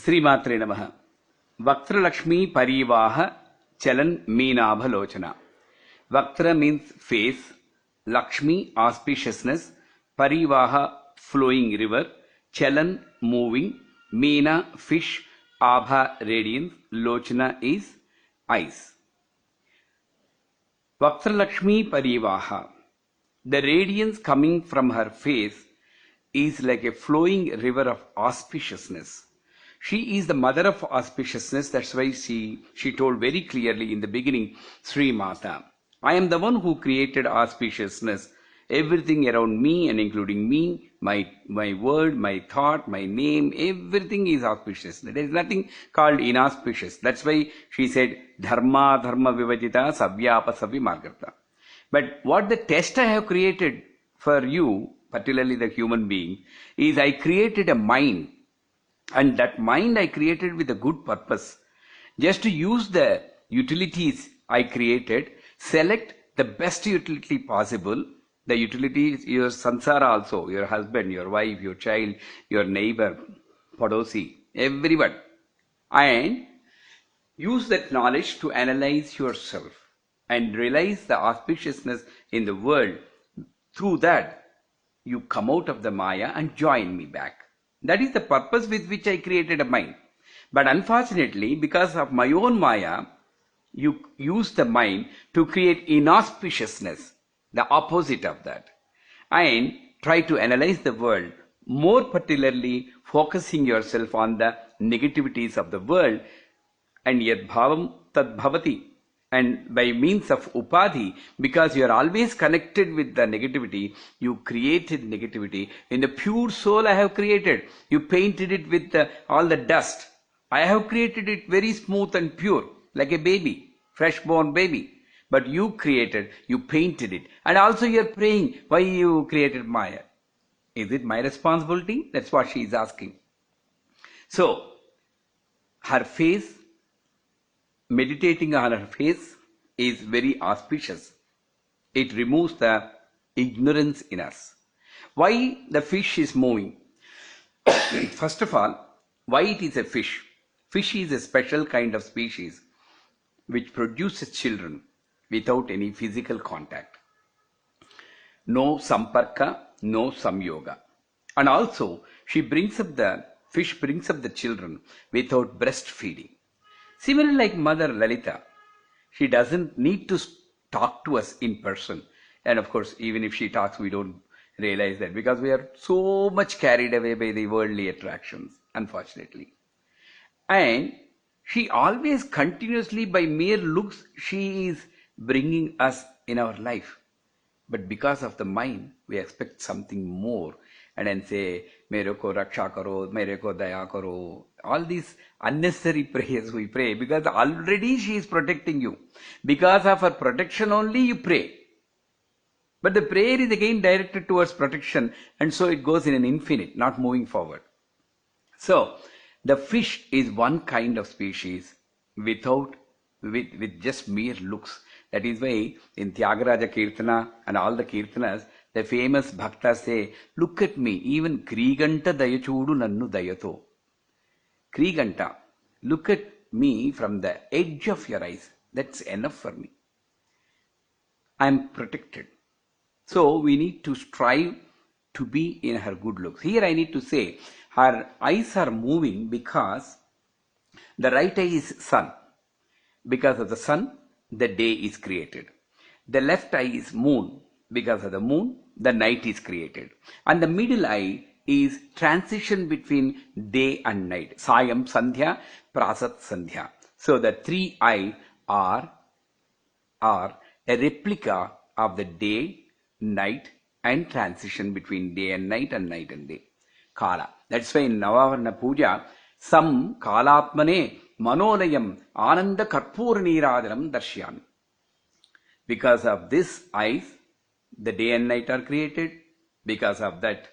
Sri Maatre Namaha. Vaktra-lakshmi parivaha chalan minabha lochana. Vaktra means face, Lakshmi auspiciousness, parivaha flowing river, chalan moving, meena fish, abha radiance, lochana is eyes. Vaktra-lakshmi parivaha. The radiance coming from her face is like a flowing river of auspiciousness. She is the mother of auspiciousness. That's why she told very clearly in the beginning, Sri Mata, I am the one who created auspiciousness. Everything around me and including me, my word, my thought, my name, everything is auspicious. There is nothing called inauspicious. That's why she said, Dharma vivajita savyapa savi margata. But what the test I have created for you, particularly the human being, is I created a mind. And that mind I created with a good purpose. Just to use the utilities I created, select the best utility possible. The utility is your sansara also, your husband, your wife, your child, your neighbor, padosi, everyone. And use that knowledge to analyze yourself and realize the auspiciousness in the world. Through that, you come out of the Maya and join me back. That is the purpose with which I created a mind. But unfortunately, because of my own Maya, you use the mind to create inauspiciousness, the opposite of that. And try to analyze the world, more particularly focusing yourself on the negativities of the world. And yad bhavam tad bhavati. And by means of upadhi, because you are always connected with the negativity, you created negativity. In the pure soul I have created. You painted it with all the dust. I have created it very smooth and pure, like a baby, fresh born baby. But you created, you painted it. And also you are praying, why you created Maya? Is it my responsibility? That's what she is asking. So, her face, meditating on her face is very auspicious. It removes the ignorance in us. Why the fish is moving? First of all, why it is a fish? Fish is a special kind of species which produces children without any physical contact. No samparka, no samyoga. And also, fish brings up the children without breastfeeding. Similarly, like Mother Lalitha, she doesn't need to talk to us in person. And of course, even if she talks, we don't realize that because we are so much carried away by the worldly attractions, unfortunately. And she always continuously, by mere looks, she is bringing us in our life. But because of the mind, we expect something more and then say, Mere ko raksha karo, mere ko daya karo. All these unnecessary prayers we pray because already she is protecting you. Because of her protection only you pray. But the prayer is again directed towards protection and so it goes in an infinite, not moving forward. So, the fish is one kind of species with just mere looks. That is why in Tyagaraja Kirtana and all the Kirtanas, the famous bhaktas say, look at me, even Kriganta dayachudu nannu dayato. Kriganta, look at me from the edge of your eyes. That's enough for me. I am protected. So we need to strive to be in her good looks. Here I need to say, her eyes are moving because the right eye is sun. Because of the sun, the day is created. The left eye is moon. Because of the moon, the night is created. And the middle eye is transition between day and night. Sayam Sandhya, Prasat Sandhya. So the three eyes are a replica of the day, night and transition between day and night and day. Kala. That's why in Navavarna Puja, Sam Kalatmane Manolayam Ananda Karpur Niradanam Darshyami. Because of this eyes, the day and night are created. Because of that,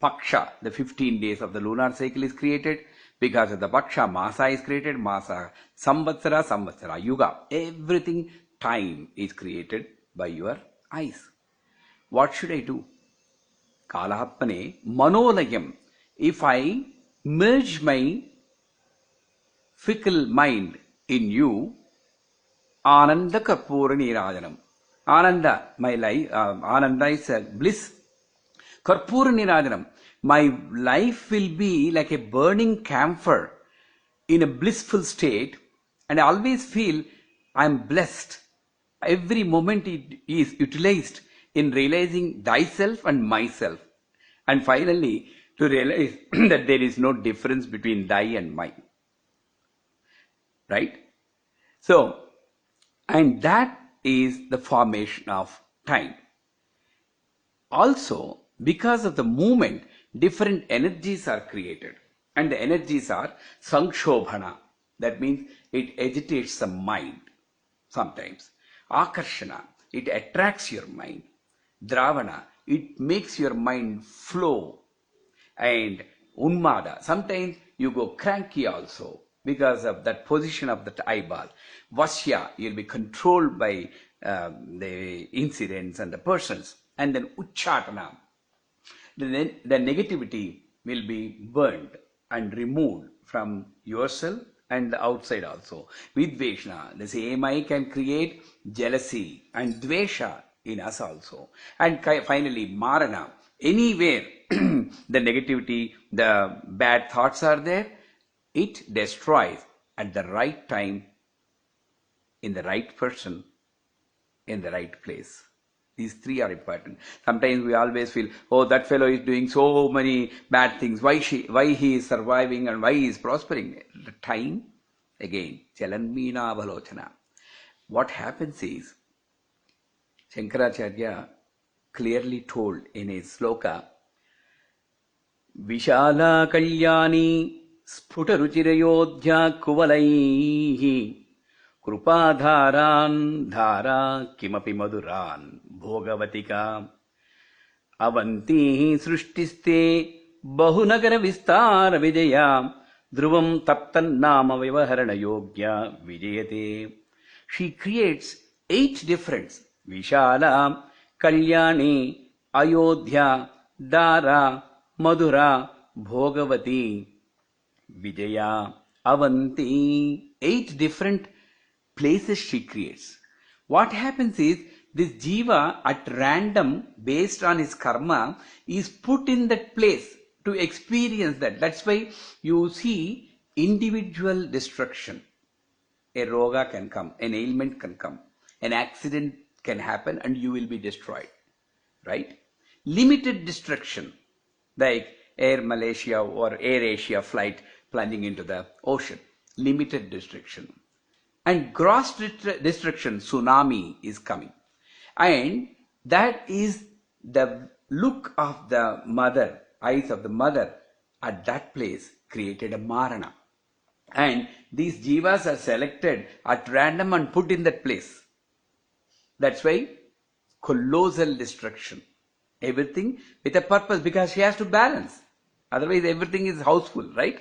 Paksha, the 15 days of the lunar cycle is created. Because of the Paksha, Masa is created. Masa, Samvatsara, Yuga. Everything, time is created by your eyes. What should I do? Kalahatmane Manolayam. If I merge my fickle mind in you, Ananda Karpura Nirajanam. Ananda, my life, Ananda is a bliss. Karpura Nirajanam. My life will be like a burning camphor in a blissful state, and I always feel I am blessed. Every moment it is utilized in realizing thyself and myself. And finally, to realize that there is no difference between thy and mine. Right? So, and that is the formation of time. Also, because of the movement, different energies are created. And the energies are Sankshobhana. That means it agitates the mind sometimes. Akarshana, it attracts your mind. Dravana, it makes your mind flow. And Unmada, sometimes you go cranky also because of that position of that eyeball. Vasya, you'll be controlled by the incidents and the persons. And then Uchatana, the negativity will be burned and removed from yourself and the outside also. Vidveshna, the same eye can create jealousy and dvesha in us also. And finally, Marana, anywhere the negativity, the bad thoughts are there, it destroys at the right time, in the right person, in the right place. These three are important. Sometimes we always feel, oh, that fellow is doing so many bad things. Why he is surviving and why he is prospering? The time, again, chalan, minabha, lochana. What happens is, Shankaracharya clearly told in his sloka, Vishala kalyani sputaruchirayodhya kuvalaihi कृपाधारान् धारा किमपि मधुरान् भोगवतिका अवन्तीः सृष्टिस्ते बहुनगर विस्तार विजया ध्रुवं तप्तन्नाम व्यवहरण योग्या विजयते. She creates 8 difference. Vishala, Kalyani, Ayodhya, Dara, Madhura, Bhogavati, Vijaya, Avanti. 8 different places she creates. What happens is, this jiva at random, based on his karma, is put in that place to experience that. That's why you see individual destruction. A roga can come, an ailment can come, an accident can happen and you will be destroyed. Right? Limited destruction, like Air Malaysia or Air Asia flight plunging into the ocean. Limited destruction. And gross destruction, tsunami is coming. And that is the look of the mother, eyes of the mother at that place created a marana. And these jivas are selected at random and put in that place. That's why colossal destruction. Everything with a purpose, because she has to balance. Otherwise everything is houseful, right?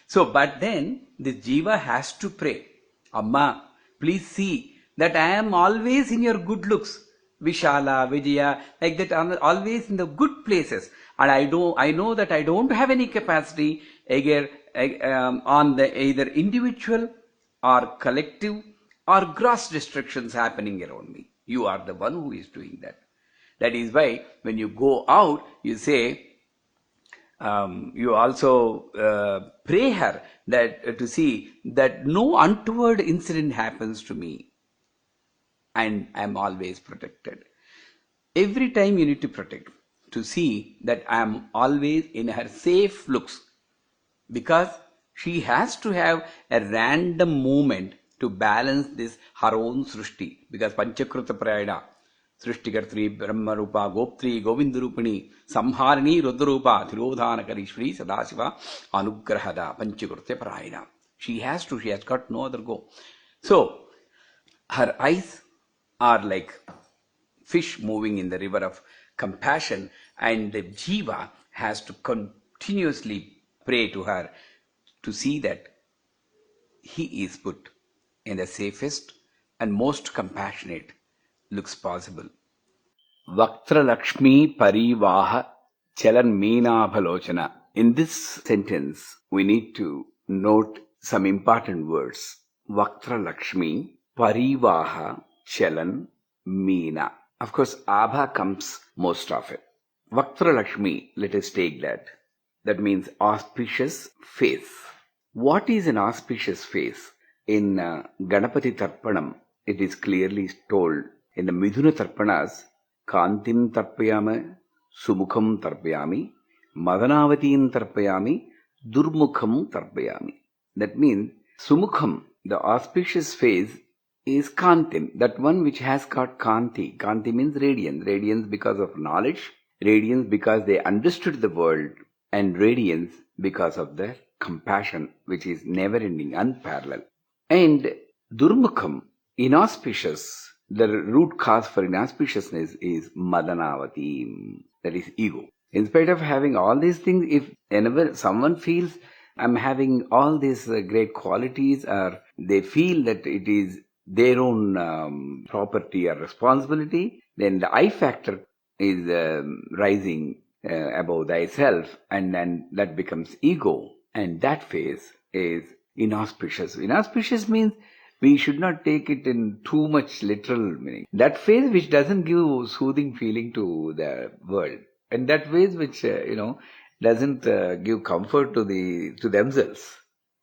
So, but then the jiva has to pray. Amma, please see that I am always in your good looks. Vishala, Vijaya, like that, I'm always in the good places. And I know that I don't have any capacity either on the either individual or collective or gross destructions happening around me. You are the one who is doing that. That is why when you go out, you say, you also pray her that to see that no untoward incident happens to me, and I am always protected. Every time you need to protect, to see that I am always in her safe looks, because she has to have a random movement to balance this her own srishti, because Panchakruta Prayana, Srishtikartri, Brahmarupa, Goptri, Govindurupani, Samharani, Rudrarupa, Thirodhanakari, Shri Sadasiva, Anugrahada, Panchakrutya Parayana. She has got no other go. So, her eyes are like fish moving in the river of compassion, and the jiva has to continuously pray to her to see that he is put in the safest and most compassionate looks possible. Vaktra-lakshmi pari vaha chalan minabha lochana. In this sentence, we need to note some important words. Vaktra-lakshmi, pari, vaha, chalan, meena. Of course, abha comes most often. Vaktra-lakshmi, let us take that. That means auspicious face. What is an auspicious face? In Ganapati Tarpanam, it is clearly told in the Midhuna Tarpanas, Kantim Tarpayama, Sumukham Tarpayami, Madanavatim Tarpayami, Durmukham Tarpayami. That means Sumukham, the auspicious face, is Kantim, that one which has got Kanti. Kanti means radiance. Radiance because of knowledge, radiance because they understood the world, and radiance because of their compassion, which is never ending, unparalleled. And Durmukham, inauspicious, the root cause for inauspiciousness is Madanavatim, that is ego. In spite of having all these things, if whenever someone feels I'm having all these great qualities, or they feel that it is their own property or responsibility, then the I factor is rising above thyself, and then that becomes ego, and that phase is inauspicious. Inauspicious means we should not take it in too much literal meaning. That phase which doesn't give soothing feeling to the world, and that phase which doesn't give comfort to themselves.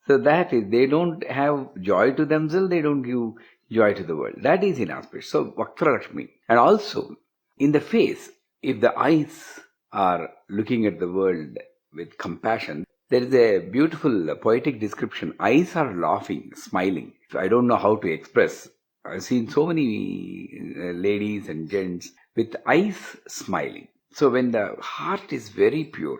So that is, they don't have joy to themselves, they don't give joy to the world. That is inauspicious. So Vaktra-lakshmi. And also in the face, if the eyes are looking at the world with compassion, there is a beautiful poetic description. Eyes are laughing, smiling. So I don't know how to express. I've seen so many ladies and gents with eyes smiling. So when the heart is very pure,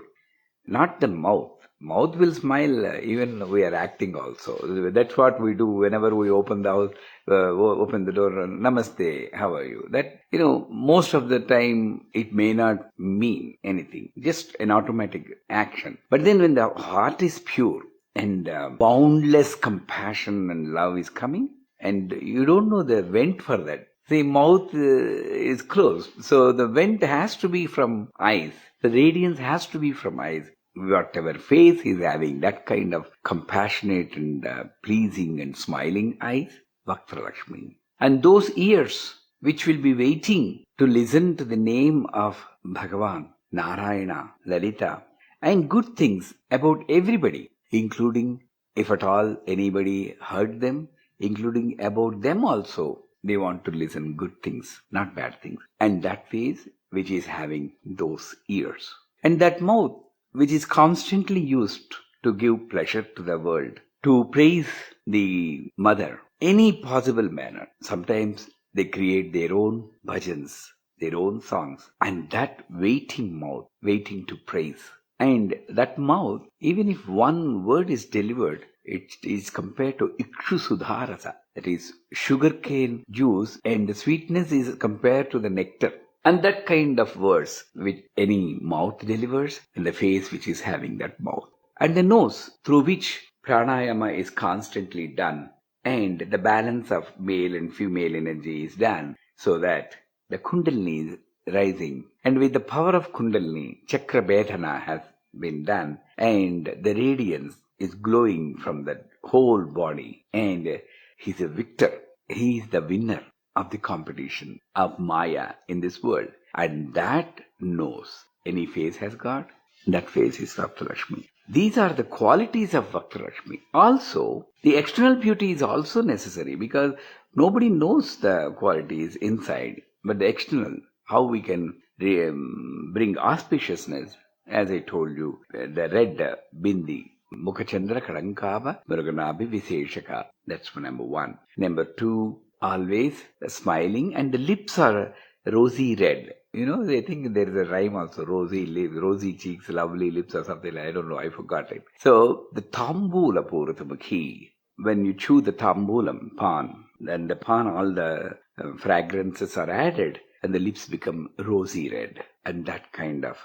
not the mouth. Mouth will smile even we are acting also. That's what we do whenever we open the house, open the door, Namaste, how are you? That, most of the time it may not mean anything, just an automatic action. But then when the heart is pure and boundless compassion and love is coming, and you don't know the vent for that. The mouth is closed. So the vent has to be from eyes. The radiance has to be from eyes. Whatever face is having that kind of compassionate and pleasing and smiling eyes, Vaktra-lakshmi. And those ears which will be waiting to listen to the name of Bhagavan, Narayana, Lalita, and good things about everybody, including if at all anybody heard them, including about them also. They want to listen good things, not bad things. And that face which is having those ears. And that mouth which is constantly used to give pleasure to the world, to praise the mother, any possible manner. Sometimes they create their own bhajans, their own songs, and that waiting mouth, waiting to praise. And that mouth, even if one word is delivered, it is compared to Ikshu Sudharasa, that is sugarcane juice, and the sweetness is compared to the nectar. And that kind of words which any mouth delivers, and the face which is having that mouth. And the nose through which pranayama is constantly done, and the balance of male and female energy is done, so that the kundalini is rising. And with the power of kundalini, chakra bedhana has been done, and the radiance is glowing from the whole body. And he's a victor. He is the winner of the competition of Maya in this world. And that knows any face has got, that face is Vaktra-lakshmi. These are the qualities of Vaktra-lakshmi. Also, the external beauty is also necessary, because nobody knows the qualities inside, but the external, how we can bring auspiciousness, as I told you, the red bindi, Mukhachandra Kadankava Muruganabi Viseshaka. That's number one. Number two, always smiling, and the lips are rosy red. They think there is a rhyme also, rosy lips, rosy cheeks, lovely lips or something. I don't know, I forgot it. So the tambula puratamukhi, when you chew the tambulam, pan, then the pan, all the fragrances are added, and the lips become rosy red, and that kind of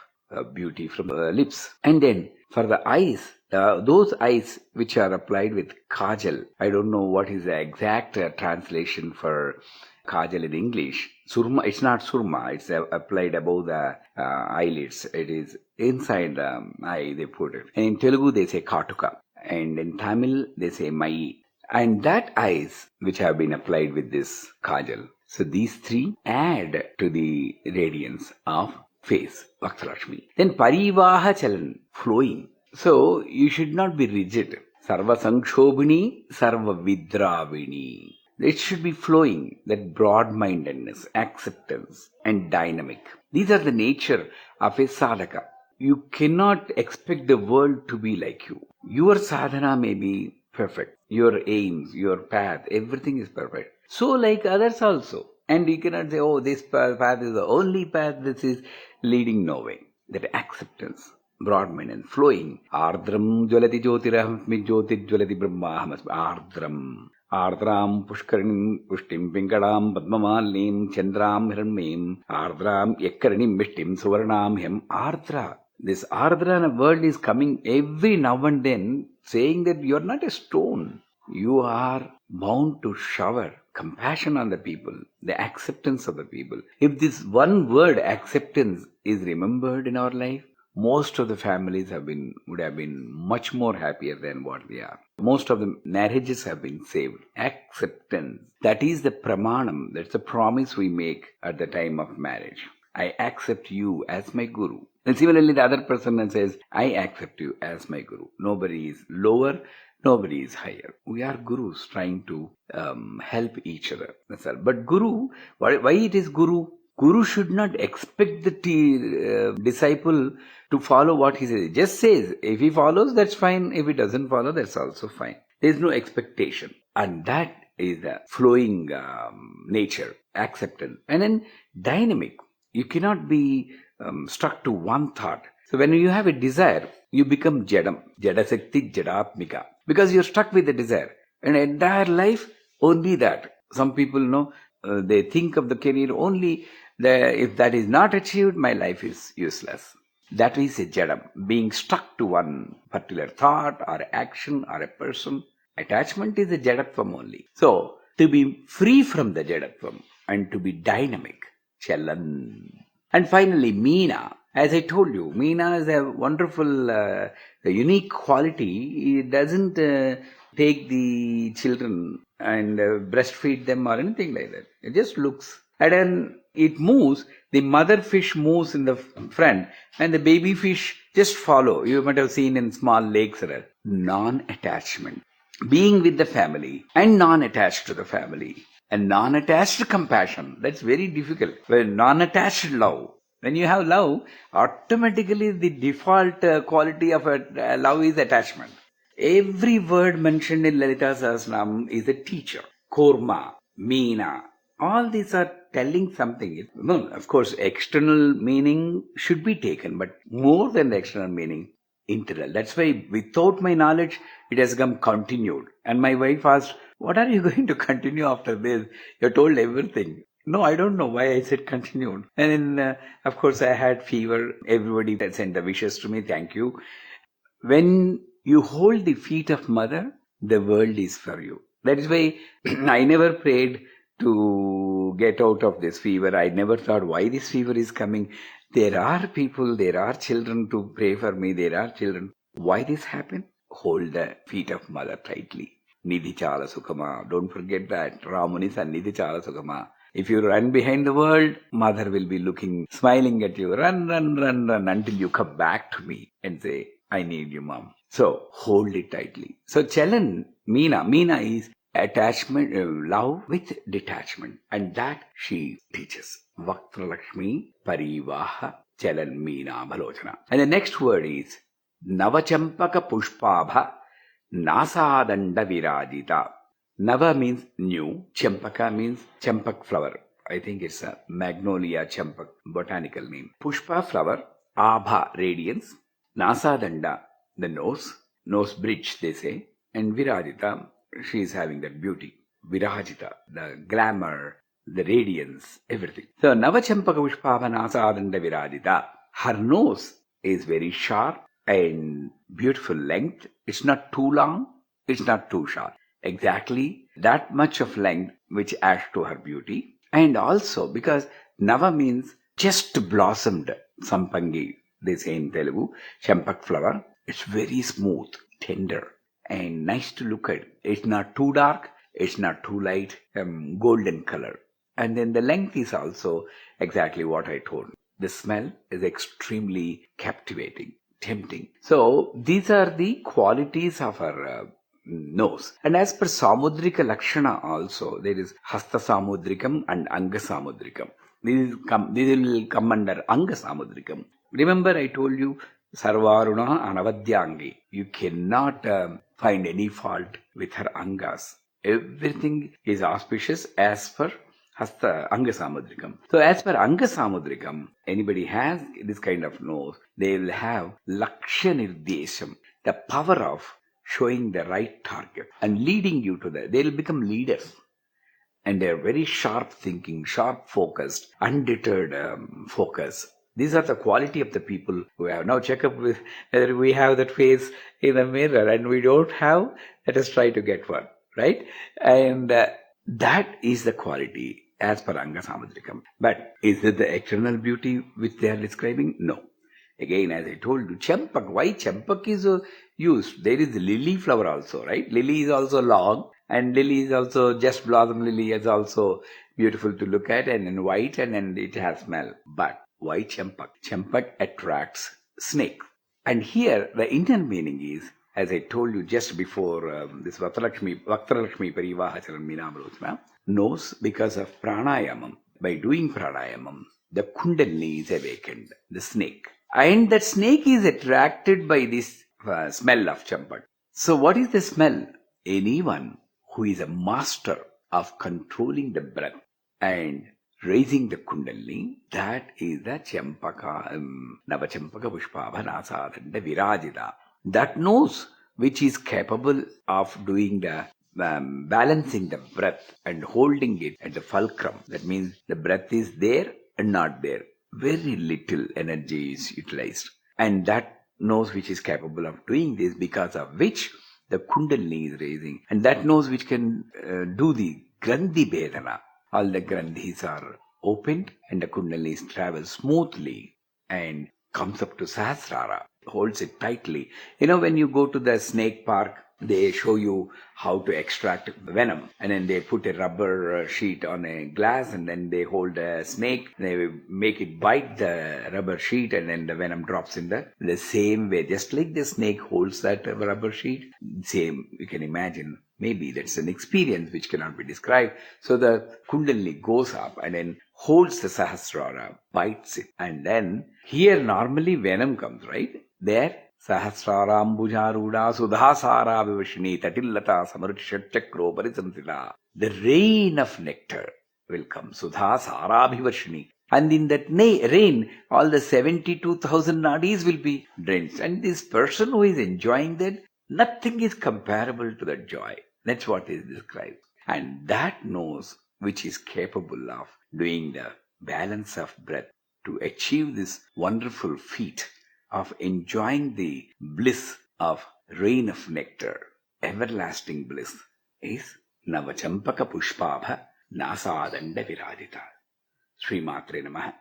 beauty from the lips. And then for the eyes, those eyes which are applied with kajal, I don't know what is the exact translation for kajal in English. Surma, it's not surma, it's applied above the eyelids. It is inside the eye they put it. And in Telugu they say katuka. And in Tamil, they say Mai. And that eyes, which have been applied with this kajal. So these three add to the radiance of face, Vaktra-lakshmi. Then parivaha chalan, flowing. So you should not be rigid. Sarva sankshobhini, sarva vidravini. It should be flowing, that broad-mindedness, acceptance, and dynamic. These are the nature of a sadhaka. You cannot expect the world to be like you. Your sadhana may be perfect. Your aims, your path, everything is perfect. So like others also. And you cannot say, oh, this path is the only path that is leading nowhere. That acceptance, broad-minded, flowing. Ardram jvalati jyotirahmasmi jyotir jvalati brahmahamasmi. Ardram. Ardram pushkaranim pushtim pinkalam padmamalim chandram hiranmim. Ardram yakkaranim mishtim suvarnam hem. Ardra. This Ardra word is coming every now and then, saying that you are not a stone. You are bound to shower compassion on the people, the acceptance of the people. If this one word, acceptance, is remembered in our life, most of the families would have been much more happier than what they are. Most of the marriages have been saved. Acceptance. That is the pramanam. That's the promise we make at the time of marriage. I accept you as my guru. And similarly, the other person says, I accept you as my guru. Nobody is lower, nobody is higher. We are gurus trying to help each other. That's all. But guru, why it is guru? Guru should not expect the disciple to follow what he says. He just says, if he follows, that's fine. If he doesn't follow, that's also fine. There is no expectation. And that is the flowing nature, acceptance. And then dynamic. You cannot be stuck to one thought. So when you have a desire, you become jadam, jadasakti, jadatmika. Because you're stuck with the desire. And entire life, only that. Some people they think of the career only, if that is not achieved, my life is useless. That is a jadam, being stuck to one particular thought or action or a person. Attachment is a jadatvam only. So, to be free from the jadatvam and to be dynamic, chalan. And finally, Meena. As I told you, Meena is a wonderful, unique quality. It doesn't take the children and breastfeed them or anything like that. It just looks. And then it moves. The mother fish moves in the front and the baby fish just follow. You might have seen in small lakes. Non-attachment. Being with the family and non-attached to the family. And non-attached compassion, that's very difficult. When non-attached love, when you have love, automatically the default quality of love is attachment. Every word mentioned in Lalitha Sahasranama is a teacher. Korma, Meena, all these are telling something. No, of course, external meaning should be taken, but more than the external meaning, internal. That's why without my knowledge, it has come continued. And my wife asked, what are you going to continue after this? You told everything. No, I don't know why I said continued. And then, of course, I had fever. Everybody sent the wishes to me. Thank you. When you hold the feet of mother, the world is for you. That is why I never prayed to get out of this fever. I never thought why this fever is coming. There are people, there are children to pray for me. There are children. Why this happened? Hold the feet of mother tightly. Nidhi chala sukhama. Don't forget that. Ramuni sannidhi chala sukhama. If you run behind the world, mother will be looking, smiling at you. Run until you come back to me and say, I need you, mom. So hold it tightly. So chalan, Meena. Meena is attachment, love with detachment. And that she teaches. Vaktra-lakshmi, parivaha, chalan, Meena, lochana. And the next word is Nava-chanpaka pushpabha, nasa-danda virajita. Nava means new. Champaka means champak flower. I think it's a magnolia champak, botanical name. Pushpa flower, abha radiance, nasa-danda the nose bridge they say, and virajita, she is having that beauty. Virajita, the glamour, the radiance, everything. So Nava-chanpaka pushpabha nasa-danda virajita. Her nose is very sharp and beautiful length. It's not too long, it's not too short. Exactly that much of length which adds to her beauty. And also because Nava means just blossomed, sampangi, they say in Telugu, champak flower. It's very smooth, tender. and nice to look at. It's not too dark, it's not too light, golden color. And then the length is also exactly what I told. The smell is extremely captivating, tempting. So these are the qualities of our nose. And as per Samudrika Lakshana also, there is Hasta Samudrikam and Anga Samudrikam. These will come under Anga Samudrikam. Remember I told you, Sarvaruna Anavadyangi. You cannot find any fault with her Angas. Everything is auspicious as per Hasta Anga Samudrikam. So as per Anga Samudrikam, anybody has this kind of nose, they will have Lakshanirdesham, the power of showing the right target and leading you to that. They will become leaders. And they are very sharp thinking, sharp focused, undeterred focus. These are the quality of the people who have. Now check up with whether we have that face in the mirror, and we don't have, let us try to get one, right? And that is the quality as per Anga Samudrikam. But is it the external beauty which they are describing? No. Again, as I told you, champak. Why champak is used? There is lily flower also, right? Lily is also long, and lily is also just blossom lily is also beautiful to look at, and in white, and then it has smell. But why champak? Champak attracts snake. And here the inner meaning is, as I told you just before this Vaktra-lakshmi pari vaha chalan minabha, nose because of pranayamam. By doing pranayamam, the kundalini is awakened, the snake. And that snake is attracted by this smell of champak. So what is the smell? Anyone who is a master of controlling the breath and raising the kundalini, that is the champaka, Nava-chanpaka, pushpabha, nasa-danda, virajita. That knows which is capable of doing the balancing the breath and holding it at the fulcrum. That means the breath is there and not there. Very little energy is utilized. And that knows which is capable of doing this, because of which the kundalini is raising. And that knows which can do the grandhi bedana. All the grandhis are opened and the kundalini travels smoothly and comes up to Sahasrara, holds it tightly. You know, when you go to the snake park, they show you how to extract venom, and then they put a rubber sheet on a glass, and then they hold a snake, they make it bite the rubber sheet, and then the venom drops in the same way, just like the snake holds that rubber sheet. Same, you can imagine. Maybe that's an experience which cannot be described. So the kundalini goes up and then holds the Sahasrara, bites it, and then here normally venom comes, right? There, Sahasrarambujaruda Sudhasara Vivashini Tatillata Samarushat Chakro Parisamsila. The rain of nectar will come. Sudhasara Vivashini. And in that rain, all the 72,000 nadis will be drenched. And this person who is enjoying that, nothing is comparable to that joy. That's what is described. And that knows which is capable of doing the balance of breath to achieve this wonderful feat of enjoying the bliss of rain of nectar, everlasting bliss, is Nava-chanpaka pushpabha, nasa-danda virajita. Sri Maatre Namaha.